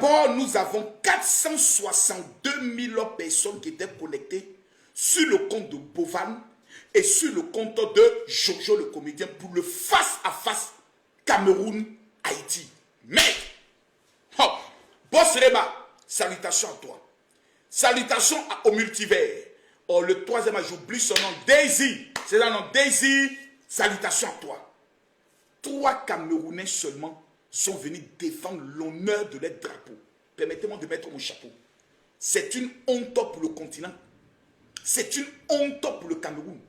D'abord, nous avons 462 000 personnes qui étaient connectées sur le compte de Bovan et sur le compte de Jojo le comédien pour le face-à-face Cameroun-Haïti. Mais, oh, Boss Rema, salutations à toi. Salutations au multivers. Oh, le troisième, j'oublie son nom, Daisy. C'est un nom, Daisy. Salutations à toi. 3 Camerounais seulement sont venus défendre l'honneur de leur drapeau. Permettez-moi de mettre mon chapeau. C'est une honte pour le continent. C'est une honte pour le Cameroun.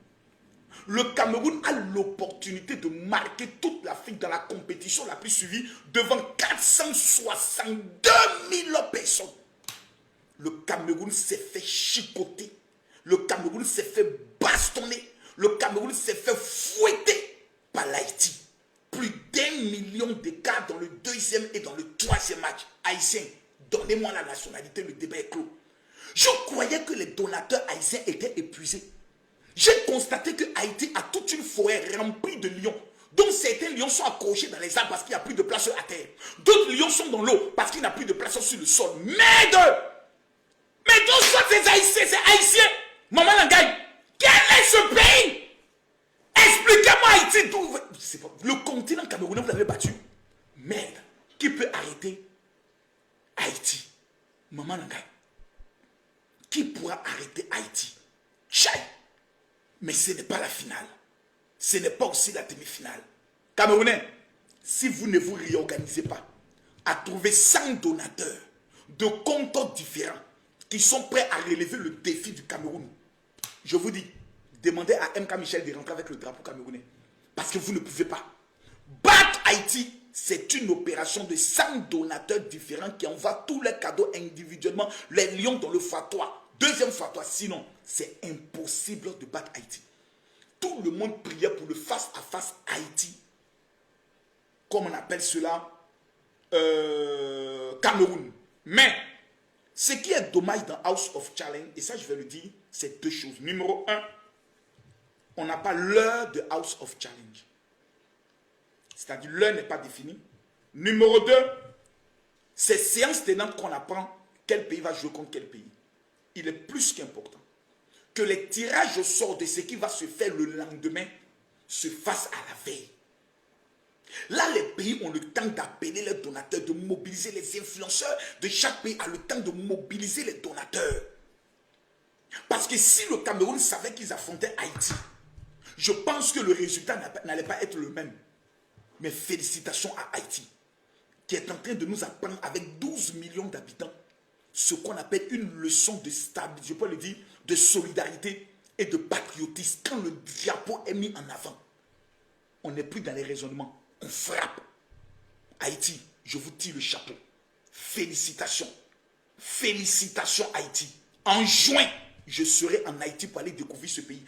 Le Cameroun a l'opportunité de marquer toute l'Afrique dans la compétition la plus suivie devant 462 000 personnes. Le Cameroun s'est fait chicoter. Le Cameroun s'est fait bastonner. Le Cameroun s'est fait fouetter par l'Haïti. Plus d'1 million d'écarts dans le deuxième et dans le troisième match. Haïtiens, donnez-moi la nationalité, le débat est clos. Je croyais que les donateurs haïtiens étaient épuisés. J'ai constaté que Haïti a toute une forêt remplie de lions. Donc certains lions sont accrochés dans les arbres parce qu'il n'y a plus de place à terre. D'autres lions sont dans l'eau parce qu'il n'y a plus de place sur le sol. Merde! Mais d'où sont ces Haïtiens? C'est Haïtiens! Maman Langaï, quel est ce pays? Expliquez-moi Haïti d'où... Le continent camerounais, vous l'avez battu. Merde, qui peut arrêter Haïti? Maman Langaï, qui pourra arrêter Haïti? Chai! Mais ce n'est pas la finale. Ce n'est pas aussi la demi-finale. Camerounais, si vous ne vous réorganisez pas à trouver 100 donateurs de comptes différents qui sont prêts à relever le défi du Cameroun, je vous dis, demandez à MK Michel de rentrer avec le drapeau camerounais. Parce que vous ne pouvez pas. Battre Haïti, c'est une opération de 100 donateurs différents qui envoient tous les cadeaux individuellement, les lions dans le fatwa. Deuxième fatwa, sinon, c'est impossible de battre Haïti. Tout le monde priait pour le face-à-face Haïti. Comme on appelle cela, Cameroun. Mais, ce qui est dommage dans House of Challenge, et ça je vais le dire, c'est 2 choses. Numéro 1, on n'a pas l'heure de House of Challenge. C'est-à-dire l'heure n'est pas définie. Numéro 2, c'est séance tenante qu'on apprend quel pays va jouer contre quel pays. Il est plus qu'important que les tirages au sort de ce qui va se faire le lendemain se fassent à la veille. Là, les pays ont le temps d'appeler les donateurs, de mobiliser les influenceurs de chaque pays a le temps de mobiliser les donateurs. Parce que si le Cameroun savait qu'ils affrontaient Haïti, je pense que le résultat n'allait pas être le même. Mais félicitations à Haïti, qui est en train de nous apprendre avec 12 millions d'habitants, ce qu'on appelle une leçon de stabilité, je peux le dire, de solidarité et de patriotisme. Quand le drapeau est mis en avant, on n'est plus dans les raisonnements, on frappe. Haïti, je vous tire le chapeau. Félicitations. Félicitations Haïti. En juin, je serai en Haïti pour aller découvrir ce pays.